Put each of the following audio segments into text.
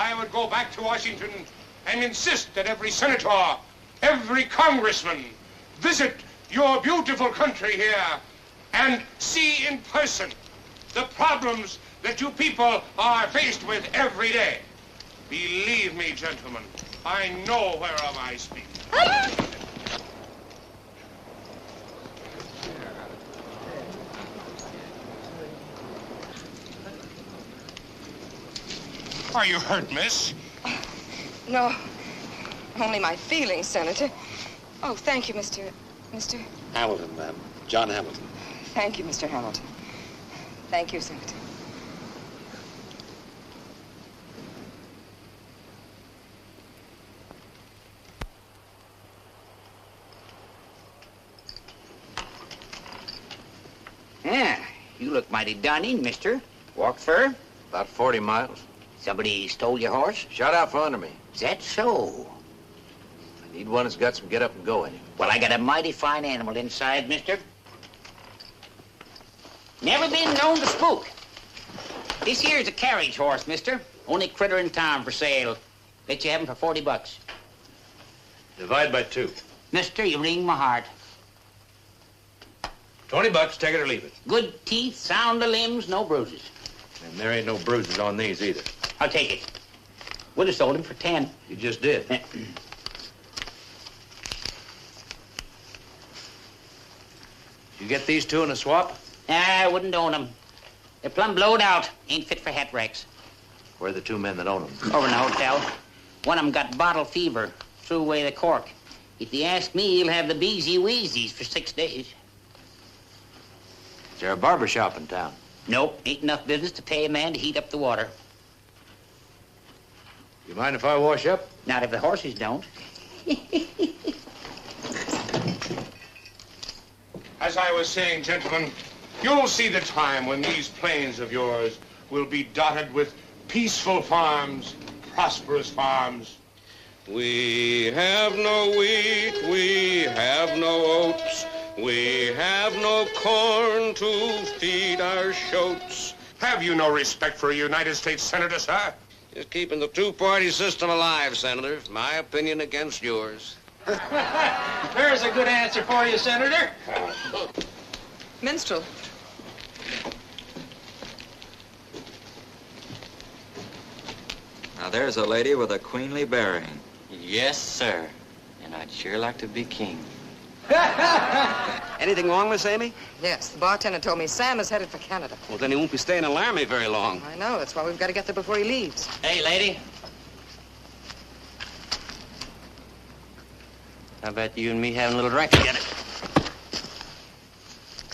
I would go back to Washington and insist that every senator, every congressman visit your beautiful country here and see in person the problems that you people are faced with every day. Believe me, gentlemen, I know whereof I speak. Are you hurt, miss? No, only my feelings, Senator. Oh, thank you, Mr. Hamilton, ma'am. John Hamilton. Thank you, Mr. Hamilton. Thank you, Senator. Yeah, you look mighty done in, mister. Walk fur? About 40 miles. Somebody stole your horse? Shot out from under me. Is that so? I need one that's got some get up and go in him. Well, I got a mighty fine animal inside, mister. Never been known to spook. This here's a carriage horse, mister. Only critter in town for sale. Bet you have him for 40 bucks. Divide by 2. Mister, you wring my heart. 20 bucks, take it or leave it. Good teeth, sound of limbs, no bruises. And there ain't no bruises on these either. I'll take it. Would have sold him for 10. You just did. You get these 2 in a swap? I wouldn't own them. They're plumb blowed out. Ain't fit for hat racks. Where are the 2 men that own them? Over in the hotel. One of them got bottle fever. Threw away the cork. If you ask me, he'll have the beezy weezies for 6 days. Is there a barber shop in town? Nope, ain't enough business to pay a man to heat up the water. You mind if I wash up? Not if the horses don't. As I was saying, gentlemen, you'll see the time when these plains of yours will be dotted with peaceful farms, prosperous farms. We have no wheat, we have no oats, we have no corn to feed our shoats. Have you no respect for a United States senator, sir? Just keeping the two-party system alive, Senator. My opinion against yours. There's a good answer for you, Senator. Minstrel. Now there's a lady with a queenly bearing. Yes, sir. And I'd sure like to be king. Anything wrong, Miss Amy? Yes, the bartender told me Sam is headed for Canada. Well, then he won't be staying in Laramie very long. I know, that's why we've got to get there before he leaves. Hey, lady. How about you and me having a little drink together?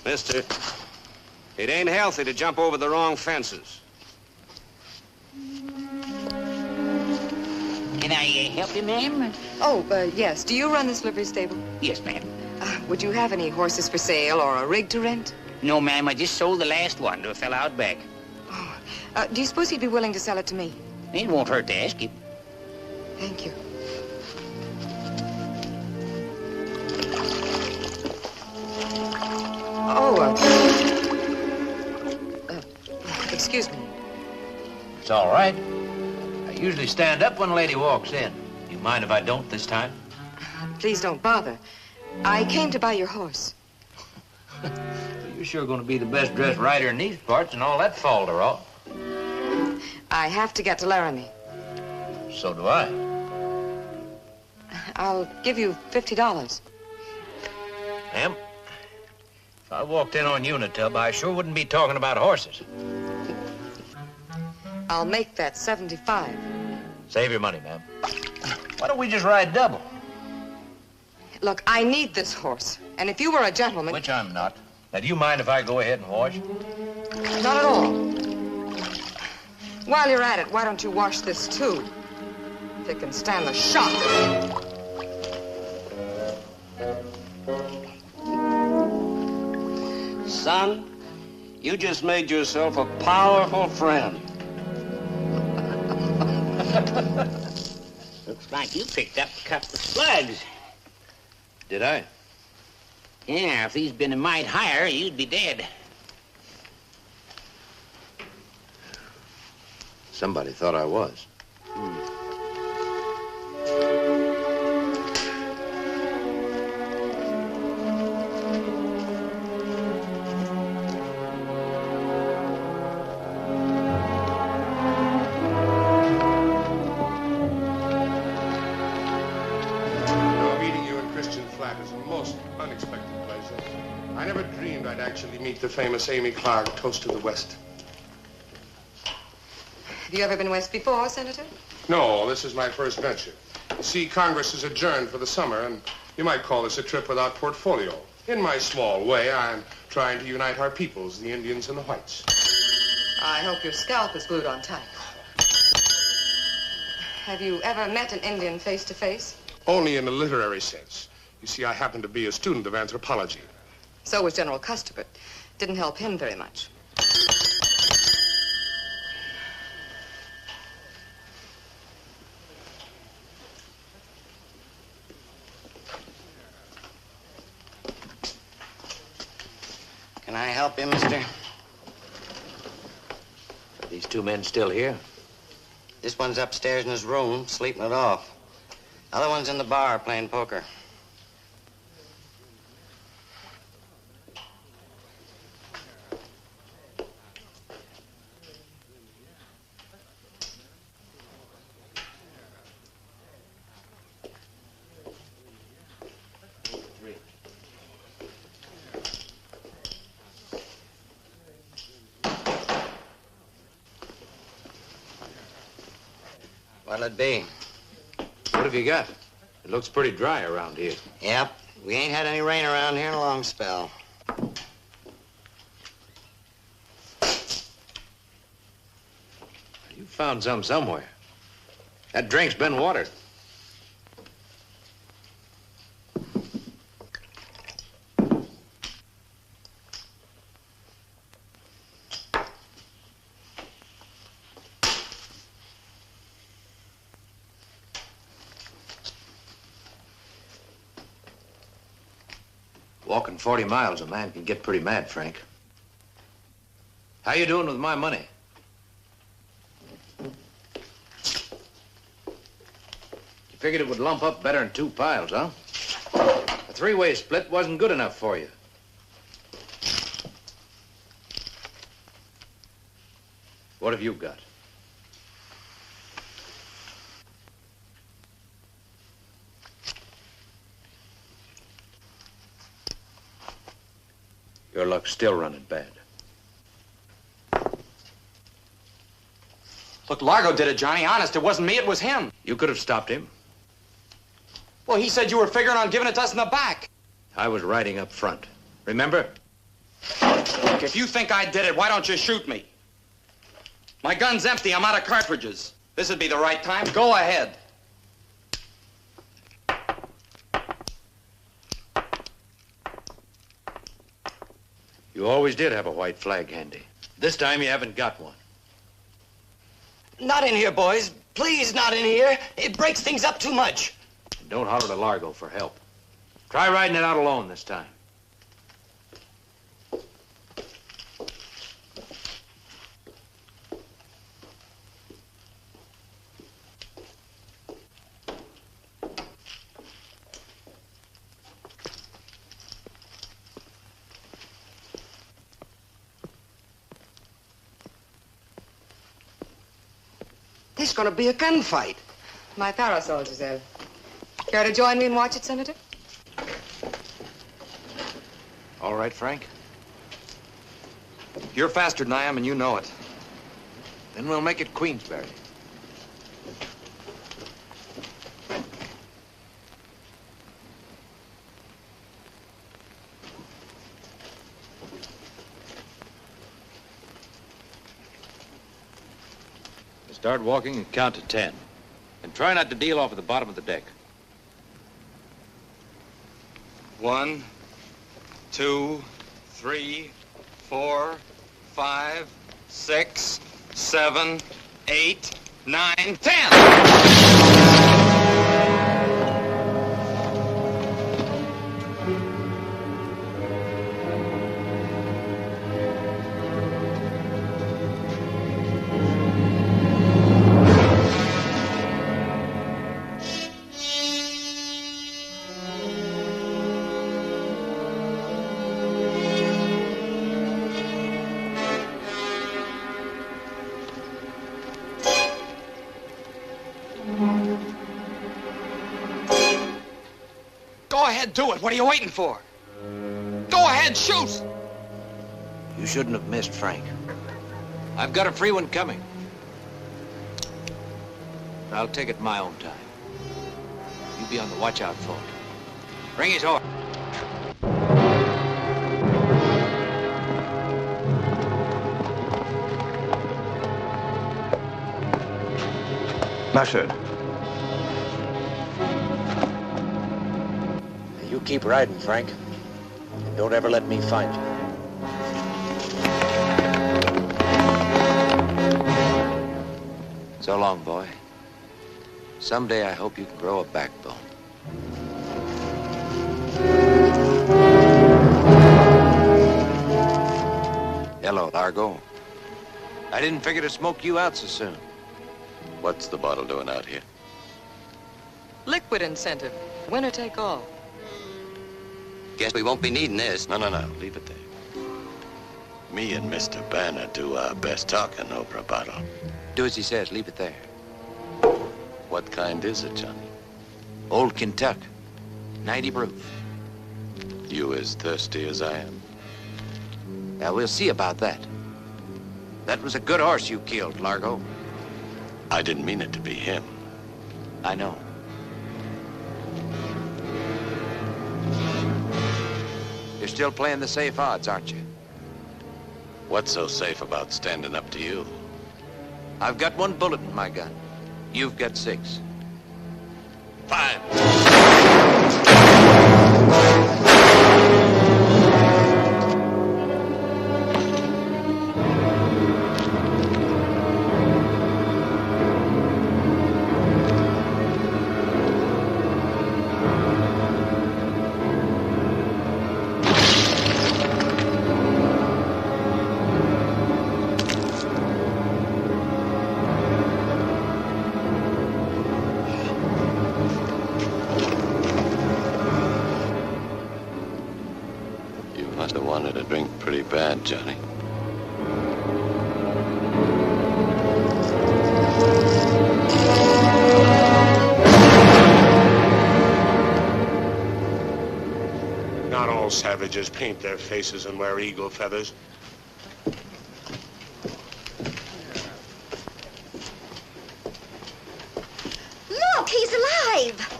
Mister, it ain't healthy to jump over the wrong fences. Can I help you, ma'am? Oh, yes. Do you run this livery stable? Yes, ma'am. Would you have any horses for sale or a rig to rent? No, ma'am. I just sold the last one to a fella out back. Oh, do you suppose he'd be willing to sell it to me? It won't hurt to ask him. Thank you. Oh, excuse me. It's all right. I usually stand up when a lady walks in. You mind if I don't this time? Please don't bother. I came to buy your horse. Well, you're sure going to be the best dressed rider in these parts and all that falderall. I have to get to Laramie. So do I. I'll give you $50. Ma'am, if I walked in on Unitub, I sure wouldn't be talking about horses. I'll make that 75. Save your money, ma'am. Why don't we just ride double? Look, I need this horse. And if you were a gentleman... Which I'm not. Now, do you mind if I go ahead and wash? Not at all. While you're at it, why don't you wash this, too? If it can stand the shock. Son, you just made yourself a powerful friend. Looks like you picked up a couple of slugs. Did I? Yeah, if these been a mite higher, you'd be dead. Somebody thought I was. The famous Amy Clark, Toast to the West. Have you ever been west before, Senator? No, this is my first venture. You see, Congress is adjourned for the summer, and you might call this a trip without portfolio. In my small way, I'm trying to unite our peoples, the Indians and the whites. I hope your scalp is glued on tight. Have you ever met an Indian face to face? Only in a literary sense. You see, I happen to be a student of anthropology. So was General Custer, but didn't help him very much. Can I help you, mister? Are these two men still here? This one's upstairs in his room, sleeping it off. The other one's in the bar playing poker. What'll it be? What have you got? It looks pretty dry around here. Yep. We ain't had any rain around here in a long spell. You found some somewhere. That drink's been watered. Walking 40 miles, a man can get pretty mad, Frank. How you doing with my money? You figured it would lump up better in 2 piles, huh? A 3-way split wasn't good enough for you. What have you got? Your luck's still running bad. Look, Largo did it, Johnny. Honest, it wasn't me, it was him. You could have stopped him. Well, he said you were figuring on giving it to us in the back. I was riding up front. Remember? Look, if you think I did it, why don't you shoot me? My gun's empty. I'm out of cartridges. This would be the right time. Go ahead. You always did have a white flag handy. This time you haven't got one. Not in here, boys. Please, not in here. It breaks things up too much. And don't holler to Largo for help. Try riding it out alone this time. There's gonna be a gunfight. My parasol, Giselle. Care to join me and watch it, Senator? All right, Frank? You're faster than I am, and you know it. Then we'll make it Queensberry. Start walking and count to 10. And try not to deal off at the bottom of the deck. 1, 2, 3, 4, 5, 6, 7, 8, 9, 10! do it. What are you waiting for? Go ahead, shoot! You shouldn't have missed, Frank. I've got a free one coming. I'll take it my own time. You be on the watch out for it. Bring his horse. Mustard. You keep riding, Frank. And don't ever let me find you. So long, boy. Someday I hope you can grow a backbone. Hello, Largo. I didn't figure to smoke you out so soon. What's the bottle doing out here? Liquid incentive. Winner take all. Guess we won't be needing this. No, leave it there. Me and Mr. Banner do our best talking over a bottle. Do as he says, leave it there. What kind is it, Johnny? Old Kentuck. 90 proof. You as thirsty as I am? Now, we'll see about that. That was a good horse you killed, Largo. I didn't mean it to be him. I know. You're still playing the safe odds, aren't you? What's so safe about standing up to you? I've got 1 bullet in my gun. You've got 6. 5. Must have wanted a drink pretty bad, Johnny. Not all savages paint their faces and wear eagle feathers. Look, he's alive!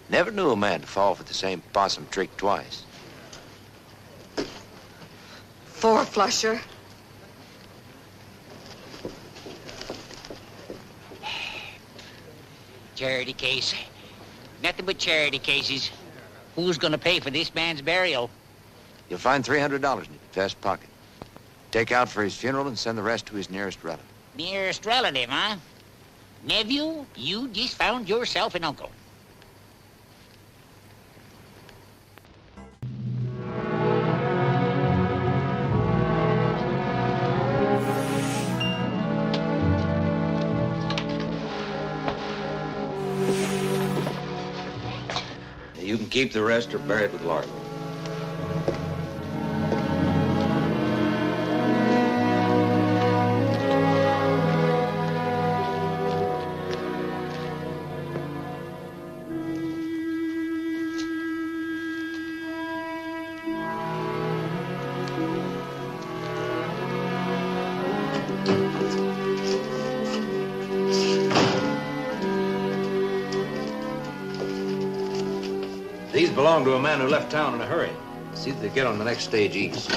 Never knew a man to fall for the same possum trick twice. 4-flusher. Charity case. Nothing but charity cases. Who's gonna pay for this man's burial? You'll find $300 in your vest pocket. Take out for his funeral and send the rest to his nearest relative. Nearest relative, huh? Nephew, you just found yourself an uncle. You can keep the rest or bury it with Largo. These belong to a man who left town in a hurry. See that they get on the next stage east.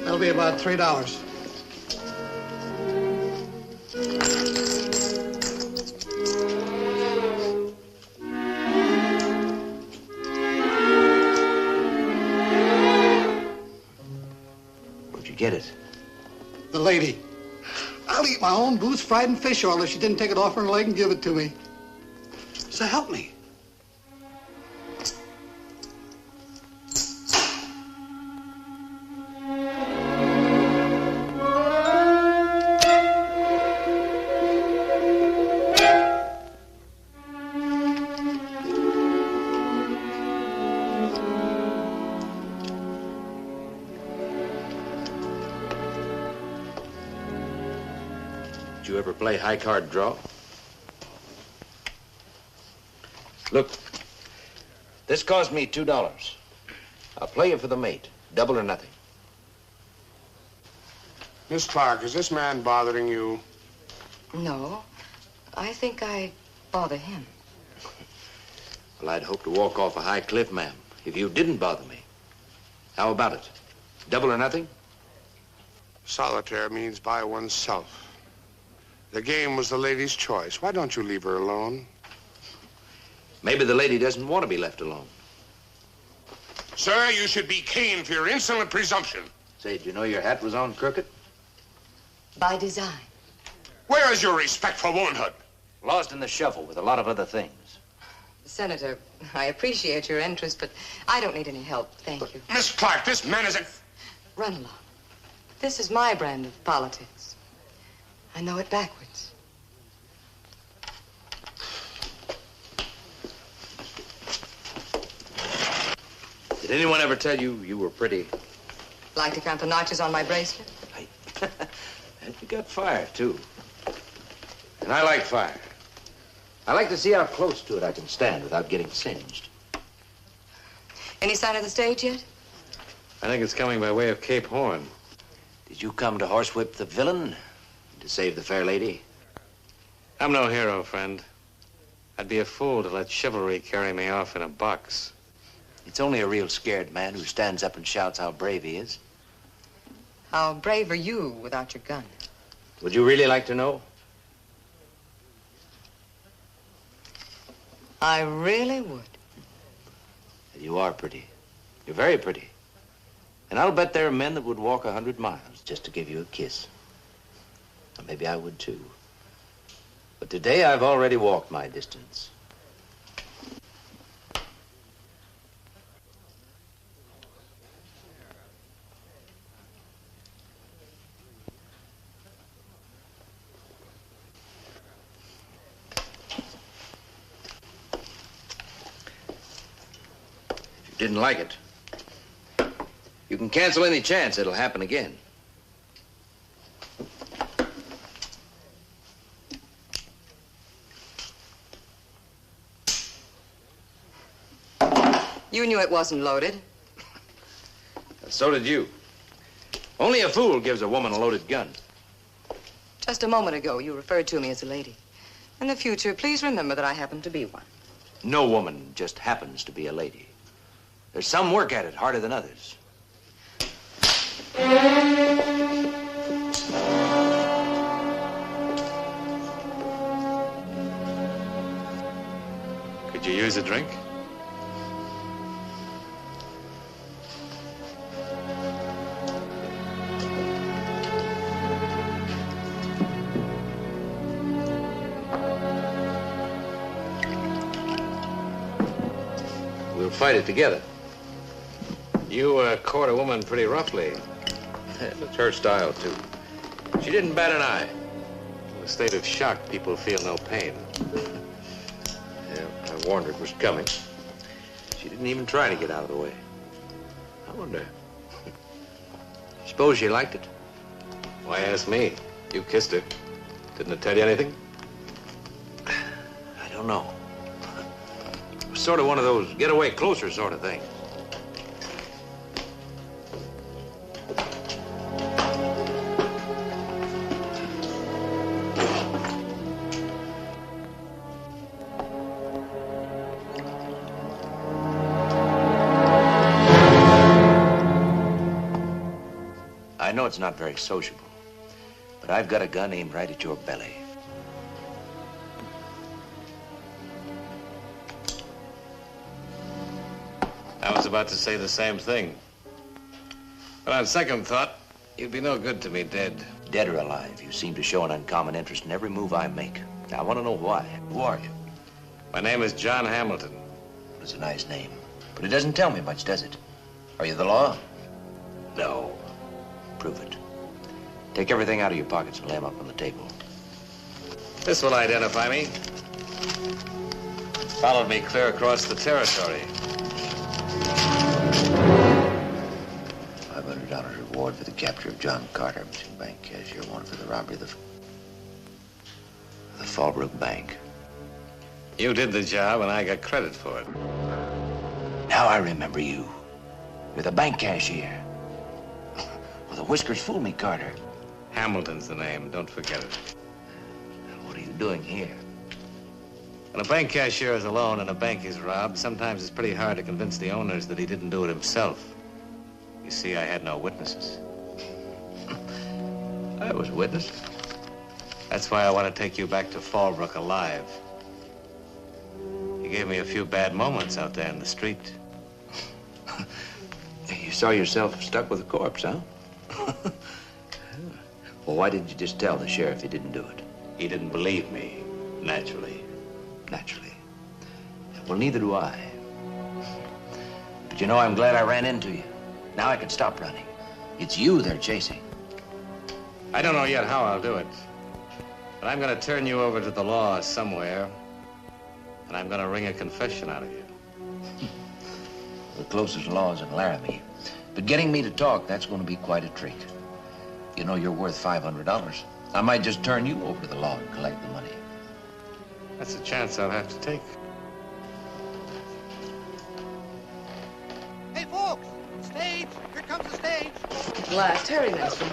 That'll be about $3. Where'd you get it? The lady. I'll eat my own booze, fried and fish oil if she didn't take it off her leg and give it to me. So help me. Did you you ever play high card draw? Look, this cost me $2. I'll play you for the mate, double or nothing. Miss Clark, is this man bothering you? No. I think I bother him. Well, I'd hope to walk off a high cliff, ma'am, if you didn't bother me. How about it? Double or nothing? Solitaire means by oneself. The game was the lady's choice. Why don't you leave her alone? Maybe the lady doesn't want to be left alone. Sir, you should be caned for your insolent presumption. Say, did you know your hat was on crooked? By design. Where is your respect for womanhood? Lost in the shuffle with a lot of other things. Senator, I appreciate your interest, but I don't need any help, thank you. Miss Clark, this man is a... Run along. This is my brand of politics. I know it backwards. Did anyone ever tell you you were pretty? Like to count the notches on my bracelet? And you got fire, too. And I like fire. I like to see how close to it I can stand without getting singed. Any sign of the stage yet? I think it's coming by way of Cape Horn. Did you come to horsewhip the villain to save the fair lady? I'm no hero, friend. I'd be a fool to let chivalry carry me off in a box. It's only a real scared man who stands up and shouts how brave he is. How brave are you without your gun? Would you really like to know? I really would. You are pretty. You're very pretty. And I'll bet there are men that would walk 100 miles just to give you a kiss. Or maybe I would too. But today I've already walked my distance. If you didn't like it, you can cancel any chance it'll happen again. You knew it wasn't loaded. So did you. Only a fool gives a woman a loaded gun. Just a moment ago, you referred to me as a lady. In the future, please remember that I happen to be one. No woman just happens to be a lady. There's some work at it harder than others. Could you use a drink? We'll fight it together. You caught a woman pretty roughly. It's her style, too. She didn't bat an eye. In a state of shock, people feel no pain. Yeah, I warned her it was coming. She didn't even try to get out of the way. I wonder. Suppose she liked it? Why ask me? You kissed her. Didn't it tell you anything? I don't know. It was sort of one of those get away closer sort of things. I know it's not very sociable, but I've got a gun aimed right at your belly. I was about to say the same thing. But on second thought, you'd be no good to me dead. Dead or alive, you seem to show an uncommon interest in every move I make. Now, I want to know why. Who are you? My name is John Hamilton. It's a nice name, but it doesn't tell me much, does it? Are you the law? No. Prove it. Take everything out of your pockets and lay them up on the table. This will identify me. Followed me clear across the territory. $500 reward for the capture of John Carter, missing bank cashier, wanted for the robbery of the... Fallbrook Bank. You did the job, and I got credit for it. Now I remember you. You're the bank cashier. Well, the whiskers fooled me, Carter. Hamilton's the name. Don't forget it. What are you doing here? When a bank cashier is alone and a bank is robbed, sometimes it's pretty hard to convince the owners that he didn't do it himself. You see, I had no witnesses. I was a witness. That's why I want to take you back to Fallbrook alive. You gave me a few bad moments out there in the street. You saw yourself stuck with a corpse, huh? Well, why didn't you just tell the sheriff you didn't do it? He didn't believe me, naturally. Naturally. Well, neither do I. But you know, I'm glad I ran into you. Now I can stop running. It's you they're chasing. I don't know yet how I'll do it. But I'm going to turn you over to the law somewhere. And I'm going to wring a confession out of you. The closest law is in Laramie. But getting me to talk, that's going to be quite a treat. You know, you're worth $500. I might just turn you over to the law and collect the money. That's a chance I'll have to take. Hey, folks! Stage! Here comes the stage! Last, hurry, Master.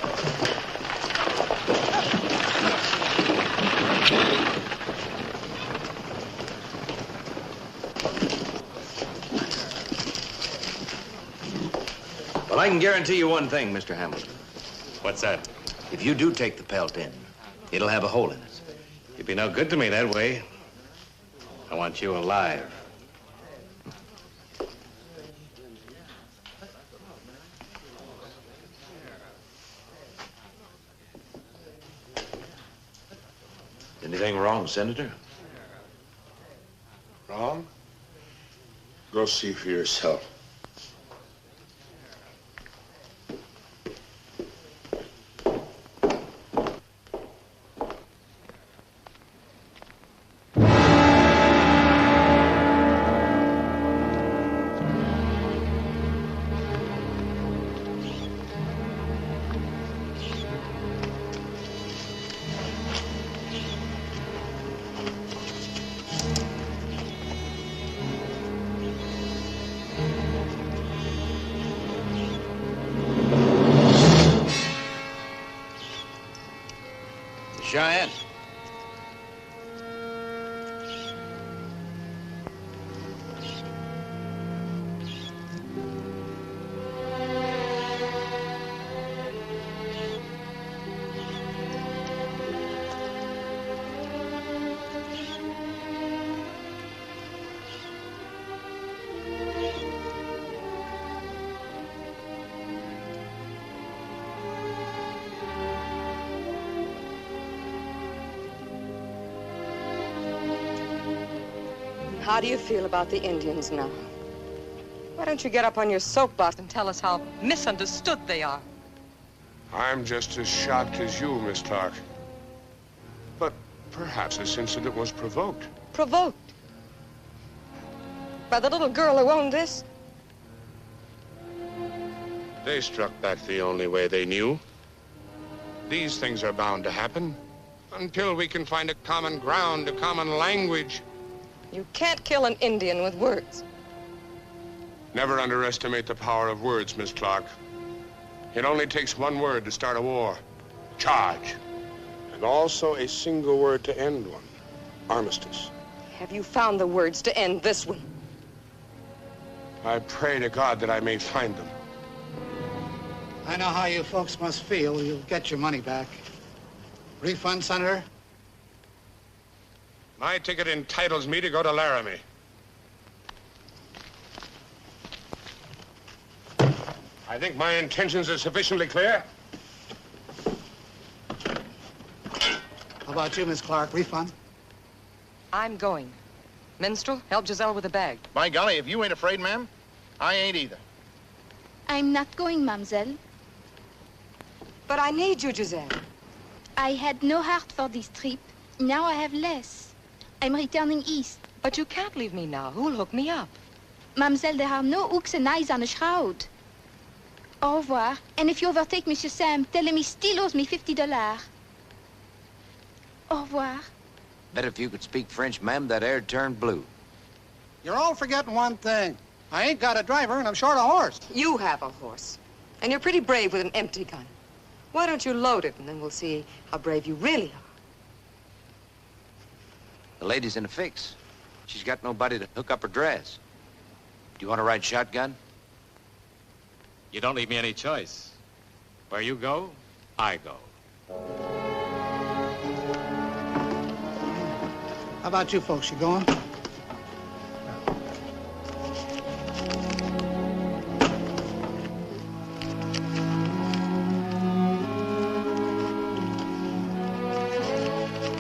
Well, I can guarantee you one thing, Mr. Hamilton. What's that? If you do take the pelt in, it'll have a hole in it. You'd be no good to me that way. I want you alive. Anything wrong, Senator? Wrong? Go see for yourself. Cheyenne. How do you feel about the Indians now? Why don't you get up on your soapbox and tell us how misunderstood they are? I'm just as shocked as you, Miss Clark. But perhaps this incident was provoked. Provoked? By the little girl who owned this? They struck back the only way they knew. These things are bound to happen until we can find a common ground, a common language. You can't kill an Indian with words. Never underestimate the power of words, Miss Clark. It only takes one word to start a war. Charge. And also a single word to end one. Armistice. Have you found the words to end this one? I pray to God that I may find them. I know how you folks must feel. You'll get your money back. Refund, Senator? My ticket entitles me to go to Laramie. I think my intentions are sufficiently clear. How about you, Miss Clark? Refund? I'm going. Minstrel, help Giselle with the bag. By golly, if you ain't afraid, ma'am, I ain't either. I'm not going, mademoiselle. But I need you, Giselle. I had no heart for this trip. Now I have less. I'm returning east. But you can't leave me now. Who'll hook me up? Mademoiselle, there are no hooks and eyes on a shroud. Au revoir. And if you overtake Monsieur Sam, tell him he still owes me $50. Au revoir. Bet if you could speak French, ma'am, that air'd turn blue. You're all forgetting one thing. I ain't got a driver and I'm short a horse. You have a horse. And you're pretty brave with an empty gun. Why don't you load it and then we'll see how brave you really are. The lady's in a fix. She's got nobody to hook up her dress. Do you want to ride shotgun? You don't leave me any choice. Where you go, I go. How about you folks? You going?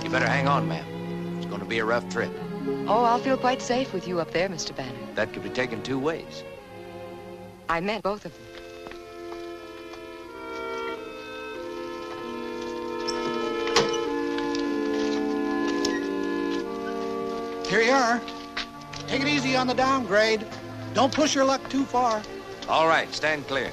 You better hang on, ma'am. It's going to be a rough trip. Oh, I'll feel quite safe with you up there, Mr. Banner. That could be taken two ways. I meant both of them. Here you are. Take it easy on the downgrade. Don't push your luck too far. All right, stand clear.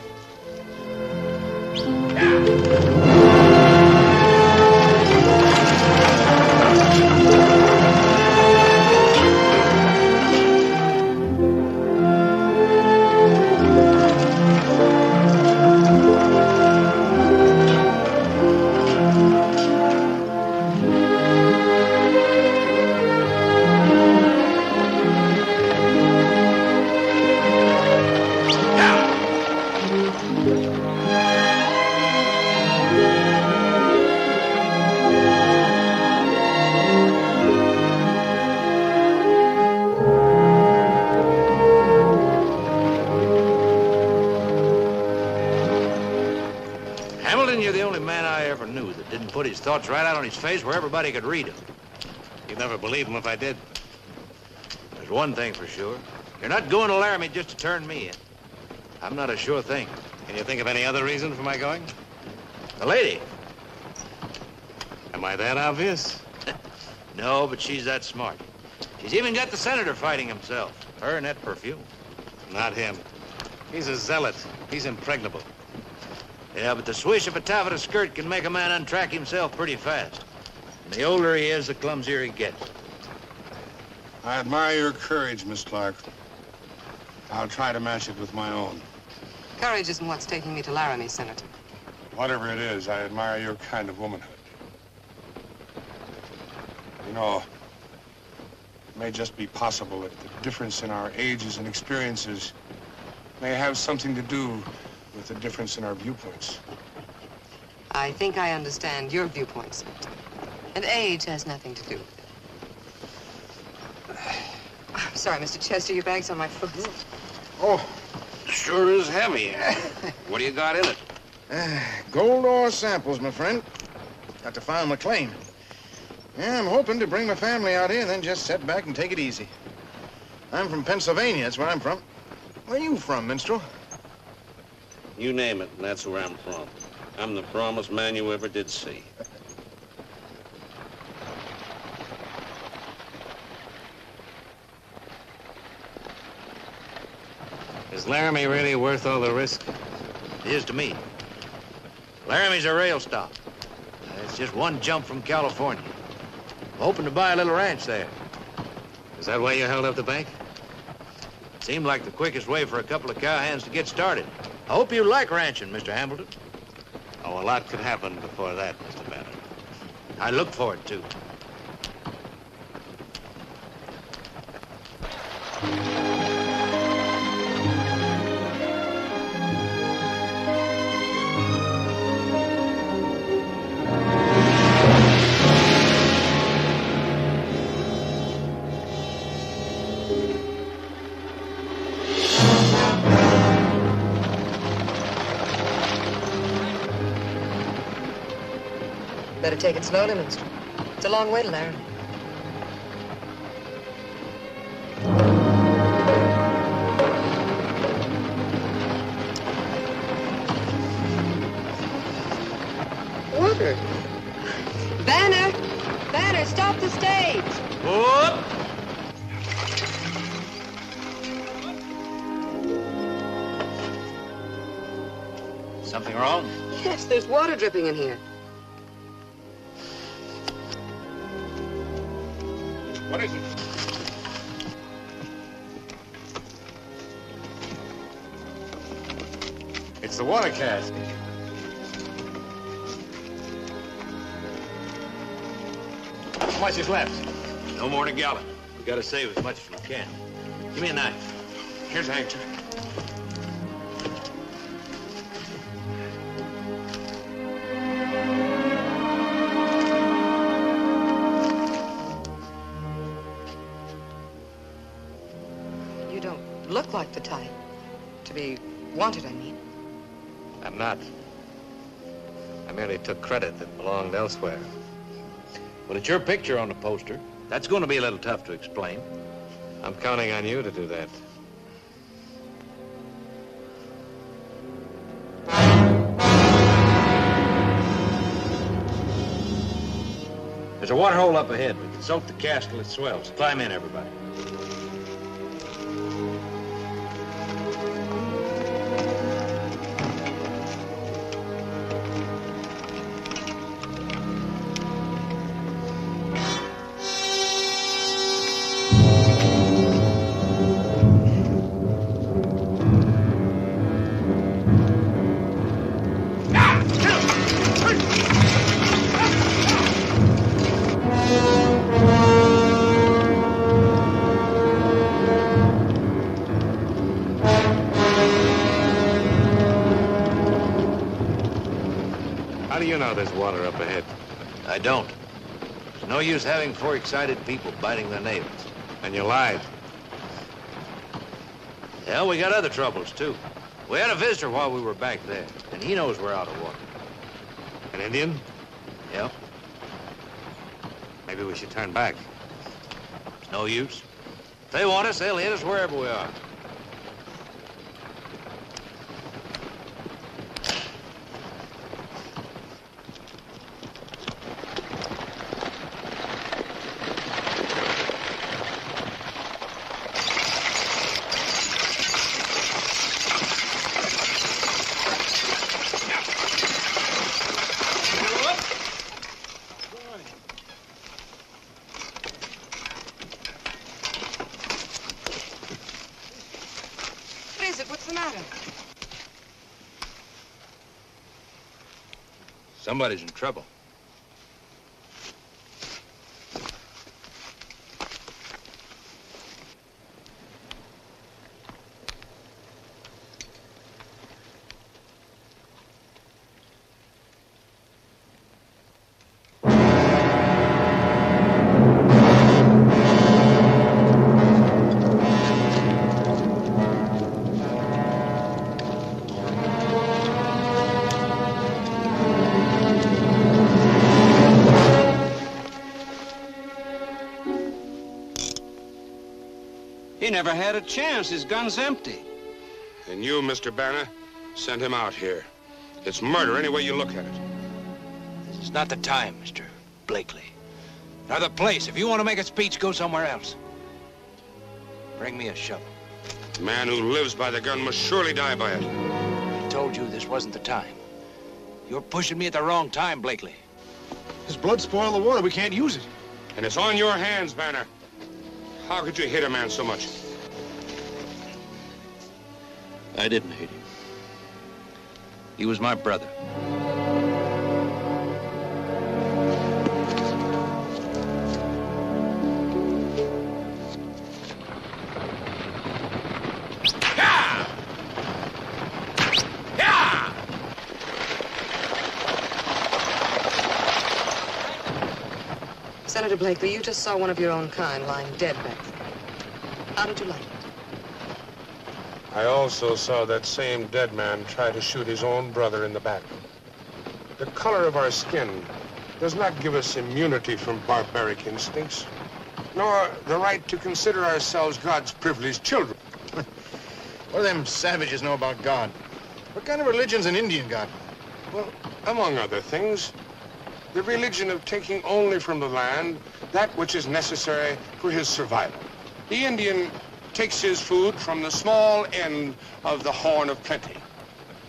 Put his thoughts right out on his face where everybody could read them. You'd never believe him if I did. There's one thing for sure. You're not going to Laramie just to turn me in. I'm not a sure thing. Can you think of any other reason for my going? The lady. Am I that obvious? No, but she's that smart. She's even got the senator fighting himself. Her and that perfume. Not him. He's a zealot. He's impregnable. Yeah, but the swish of a taffeta skirt can make a man untrack himself pretty fast. And the older he is, the clumsier he gets. I admire your courage, Miss Clark. I'll try to match it with my own. Courage isn't what's taking me to Laramie, Senator. Whatever it is, I admire your kind of womanhood. You know, it may just be possible that the difference in our ages and experiences may have something to do with the difference in our viewpoints. I think I understand your viewpoint, Senator. And age has nothing to do with it. I'm sorry, Mr. Chester, your bag's on my foot. Oh, sure is heavy. What do you got in it? Gold ore samples, my friend. Got to file my claim. Yeah, I'm hoping to bring my family out here and then just sit back and take it easy. I'm from Pennsylvania, that's where I'm from. Where are you from, minstrel? You name it, and that's where I'm from. I'm the promised man you ever did see. Is Laramie really worth all the risk? It is to me. Laramie's a rail stop. It's just one jump from California. I'm hoping to buy a little ranch there. Is that why you held up the bank? Seemed like the quickest way for a couple of cowhands to get started. I hope you like ranching, Mr. Hambleton. Oh, a lot could happen before that, Mr. Banner. I look forward to. Better take it slowly, mister. It's a long way to Laramie. Water. Banner! Banner, stop the stage! Whoop! Something wrong? Yes, there's water dripping in here. It's the water cask. How much is left? No more than a gallon. We gotta save as much as we can. Give me a knife. Here's a handkerchief. You don't look like the type to be wanted, I mean. I'm not. I merely took credit that belonged elsewhere. Well, it's your picture on the poster. That's going to be a little tough to explain. I'm counting on you to do that. There's a water hole up ahead. We can soak the cask till it swells. Climb in, everybody. How do you know there's water up ahead? I don't. There's no use having four excited people biting their nails. And you lied. Yeah, we got other troubles, too. We had a visitor while we were back there, and he knows we're out of water. An Indian? Yeah. Maybe we should turn back. It's no use. If they want us, they'll hit us wherever we are. What's the matter? Somebody's in trouble. He never had a chance. His gun's empty. And you, Mr. Banner, sent him out here. It's murder any way you look at it. This is not the time, Mr. Blakely. Nor the place. If you want to make a speech, go somewhere else. Bring me a shovel. The man who lives by the gun must surely die by it. I told you this wasn't the time. You're pushing me at the wrong time, Blakely. His blood spoiled the water. We can't use it. And it's on your hands, Banner. How could you hit a man so much? I didn't hate him. He was my brother. Senator Blakely, you just saw one of your own kind lying dead back there. How did you like it? I also saw that same dead man try to shoot his own brother in the back. The color of our skin does not give us immunity from barbaric instincts, nor the right to consider ourselves God's privileged children. What do them savages know about God? What kind of religion's an Indian got? Well, among other things, the religion of taking only from the land that which is necessary for his survival. The Indian takes his food from the small end of the horn of plenty.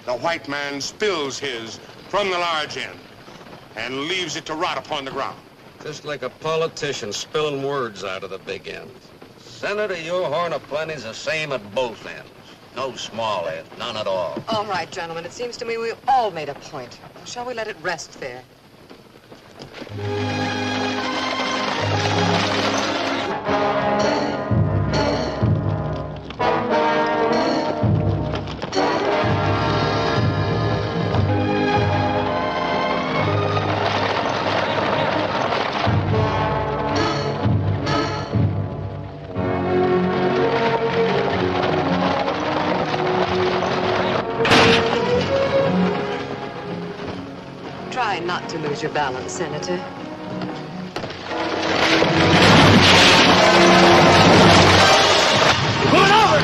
The white man spills his from the large end and leaves it to rot upon the ground. Just like a politician spilling words out of the big end. Senator, your horn of plenty's the same at both ends. No small ant, none at all. All right, gentlemen, it seems to me we all made a point. Shall we let it rest there? Try not to lose your balance, Senator. Move it over!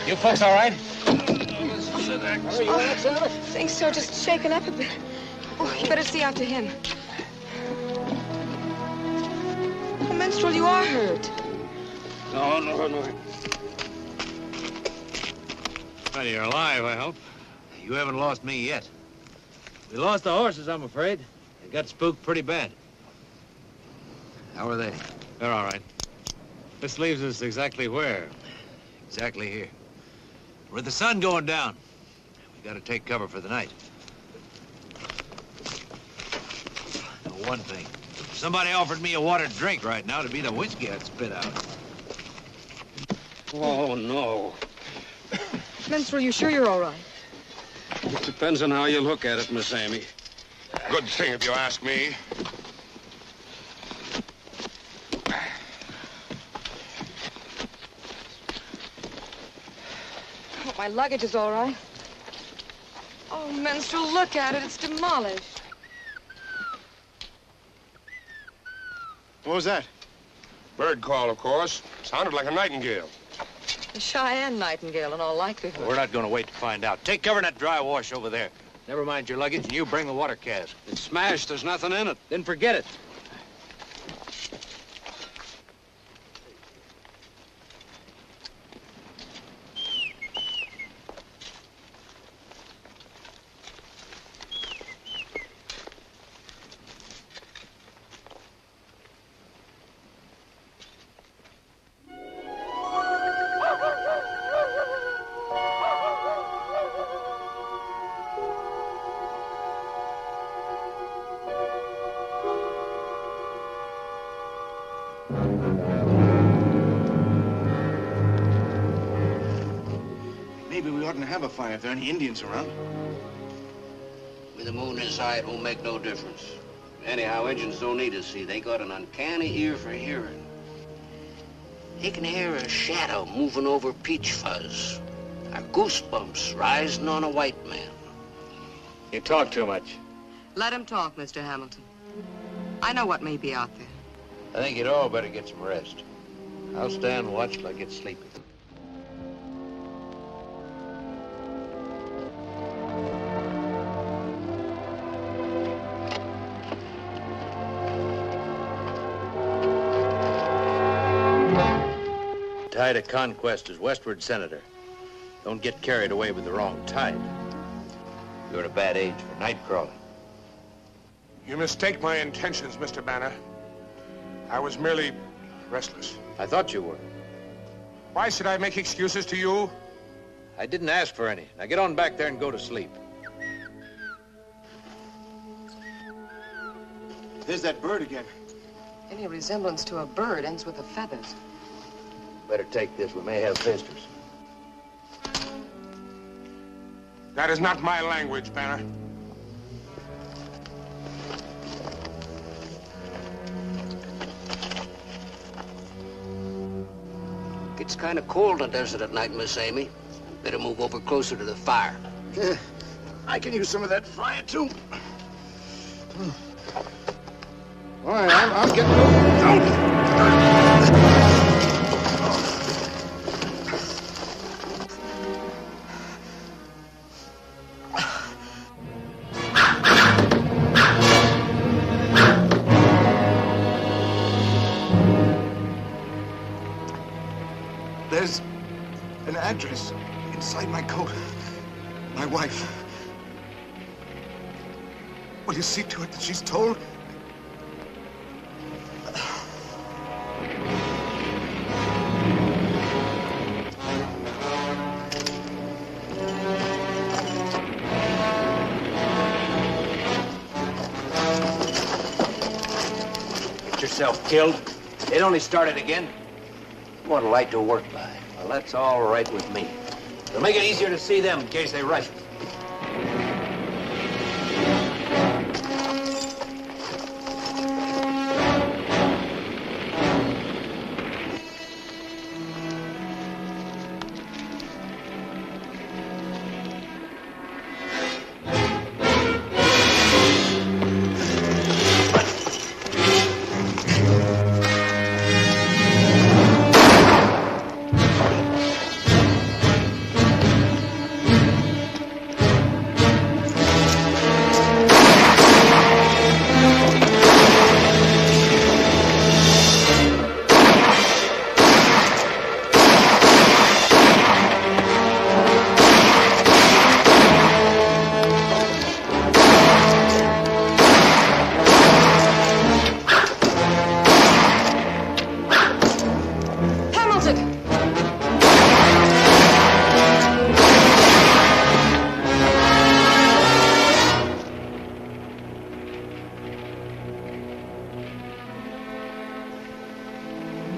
You folks all right? Think so, just shaken up a bit. Oh, you better see after him. Oh, Minstrel, you are hurt. No. Well, you're alive, I hope. You haven't lost me yet. We lost the horses, I'm afraid. They got spooked pretty bad. How are they? They're all right. This leaves us exactly where? Exactly here. With the sun going down, we gotta take cover for the night. Now, one thing. If somebody offered me a water drink right now, to be the whiskey I'd spit out. Oh, no. Minstrel, you sure you're all right? It depends on how you look at it, Miss Amy. Good thing, if you ask me. Oh, my luggage is all right. Oh, Minstrel, look at it. It's demolished. What was that? Bird call, of course. Sounded like a nightingale. A Cheyenne nightingale, in all likelihood. We're not gonna wait to find out. Take cover in that dry wash over there. Never mind your luggage, and you bring the water cask. It's smashed. There's nothing in it. Then forget it. Maybe we oughtn't to have a fire if there are any Indians around. With the moon this high, it won't make no difference. Anyhow, Indians don't need to see. They got an uncanny ear for hearing. They can hear a shadow moving over peach fuzz, or goosebumps rising on a white man. You talk too much. Let him talk, Mr. Hamilton. I know what may be out there. I think you'd all better get some rest. I'll stand and watch till I get sleepy. Tide of conquest is westward, Senator. Don't get carried away with the wrong tide. You're at a bad age for night crawling. You mistake my intentions, Mr. Banner. I was merely restless. I thought you were. Why should I make excuses to you? I didn't ask for any. Now get on back there and go to sleep. There's that bird again. Any resemblance to a bird ends with the feathers. Better take this. We may have visitors. That is not my language, Banner. It's kind of cold in the desert at night, Miss Amy. Better move over closer to the fire. Yeah, I can use some of that fire, too. All right, I'm getting over. There's an address inside my coat. My wife. Will you see to it that she's told? Get yourself killed? It only started again. You want a light to work by. Well, that's all right with me. It'll make it easier to see them in case they rush us.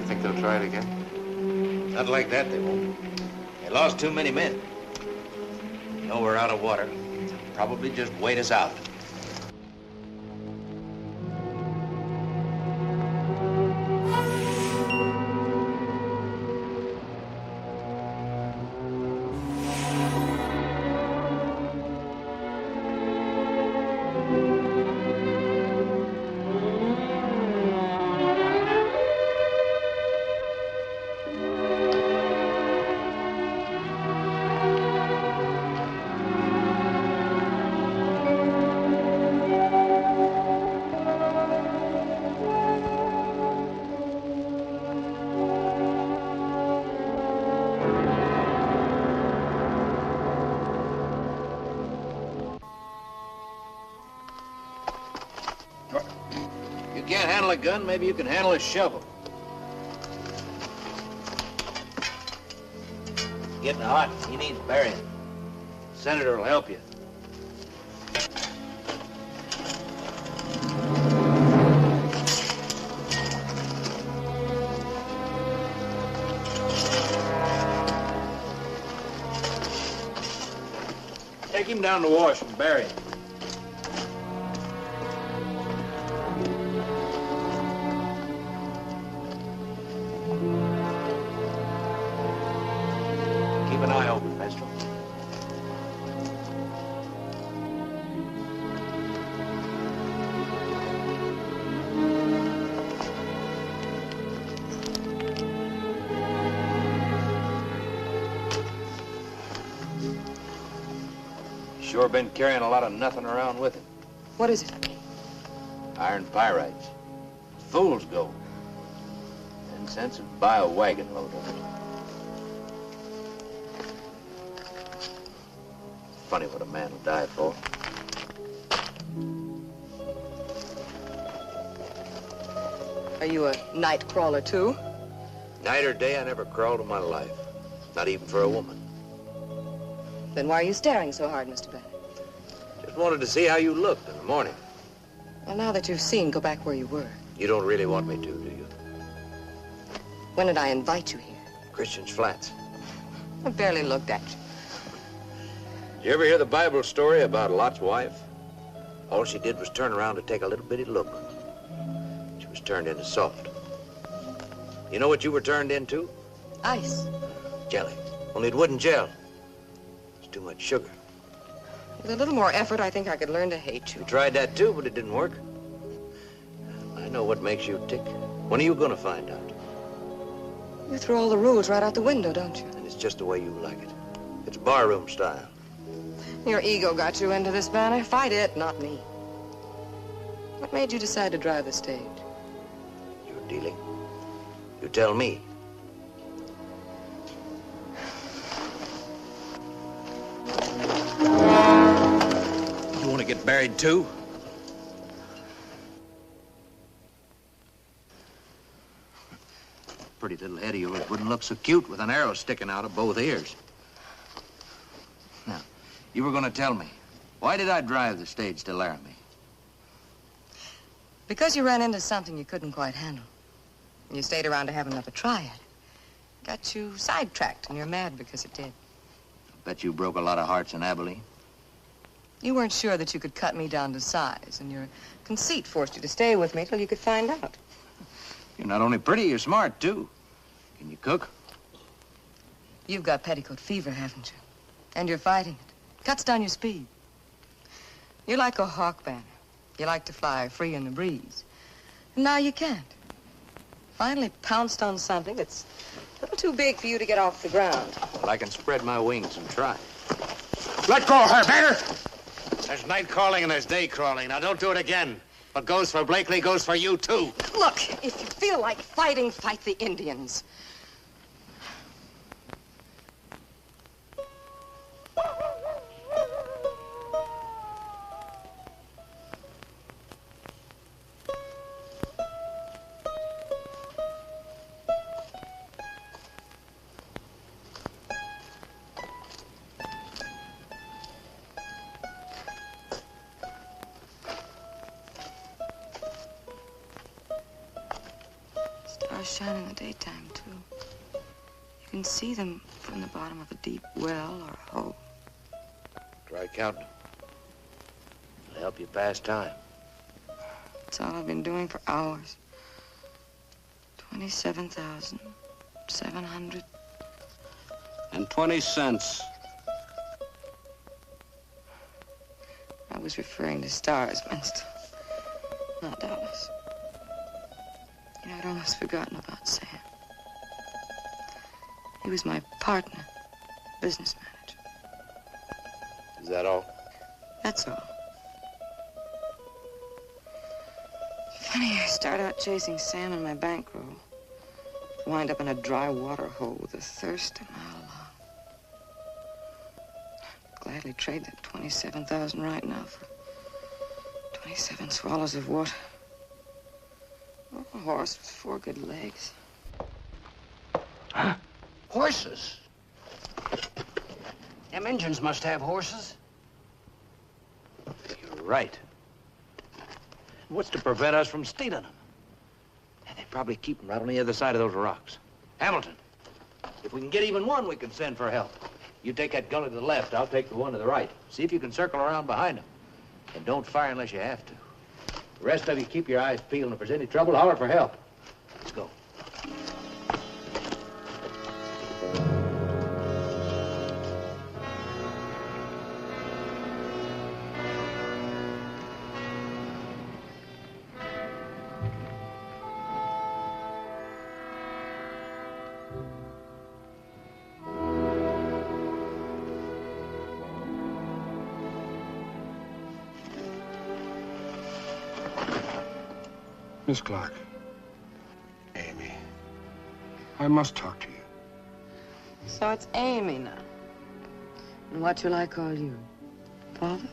Think they'll try it again? Not like that, they won't. They lost too many men. You know we're out of water. They'll probably just wait us out. You can't handle a gun, maybe you can handle a shovel. Getting hot. He needs burying. Senator will help you. Take him down to wash and bury him. Keep an eye open, Pestro. Sure been carrying a lot of nothing around with him. What is it? Iron pyrites. Fool's gold. 10 cents would buy a wagon load of it. Funny what a man will die for. Are you a night crawler, too? Night or day, I never crawled in my life. Not even for a woman. Then why are you staring so hard, Mr. Bennett? Just wanted to see how you looked in the morning. Well, now that you've seen, go back where you were. You don't really want me to, do you? When did I invite you here? Christian's Flats. I barely looked at you. Did you ever hear the Bible story about Lot's wife? All she did was turn around to take a little bitty look. She was turned into salt. You know what you were turned into? Ice. Jelly. Only it wouldn't gel. It's too much sugar. With a little more effort, I think I could learn to hate you. You tried that too, but it didn't work. I know what makes you tick. When are you gonna find out? You throw all the rules right out the window, don't you? And it's just the way you like it. It's barroom style. Your ego got you into this, Banner. Fight it, not me. What made you decide to drive the stage? You're dealing. You tell me. Buried too? Pretty little head of yours wouldn't look so cute with an arrow sticking out of both ears. Now, you were going to tell me, why did I drive the stage to Laramie? Because you ran into something you couldn't quite handle. You stayed around to have another try at it. Got you sidetracked, and you're mad because it did. Bet you broke a lot of hearts in Abilene. You weren't sure that you could cut me down to size, and your conceit forced you to stay with me till you could find out. You're not only pretty, you're smart, too. Can you cook? You've got petticoat fever, haven't you? And you're fighting it. Cuts down your speed. You're like a hawk banner. You like to fly free in the breeze. And now you can't. Finally pounced on something that's a little too big for you to get off the ground. Well, I can spread my wings and try. Let go of her, Banner! There's night crawling and there's day crawling. Now, don't do it again. What goes for Blakely goes for you, too. Look, if you feel like fighting, fight the Indians. Stars shine in the daytime, too. You can see them from the bottom of a deep well or a hole. Try counting. It'll help you pass time. That's all I've been doing for hours. 27,700. And 20 cents. I was referring to stars, Winston, not dollars. You know, I'd almost forgotten about Sam. He was my partner, business manager. Is that all? That's all. Funny, I start out chasing Sam and my bankroll. Wind up in a dry water hole with a thirst a mile long. Gladly trade that 27,000 right now for 27 swallows of water. Oh, a horse with 4 good legs. Huh? Horses? Them Injuns must have horses. You're right. What's to prevent us from stealing them? And they probably keep them right on the other side of those rocks. Hamilton, if we can get even one, we can send for help. You take that gully to the left, I'll take the one to the right. See if you can circle around behind them. And don't fire unless you have to. The rest of you keep your eyes peeled, and if there's any trouble, holler for help. Let's go. Miss Clark. Amy. I must talk to you. So it's Amy now. And what shall I call you? Father?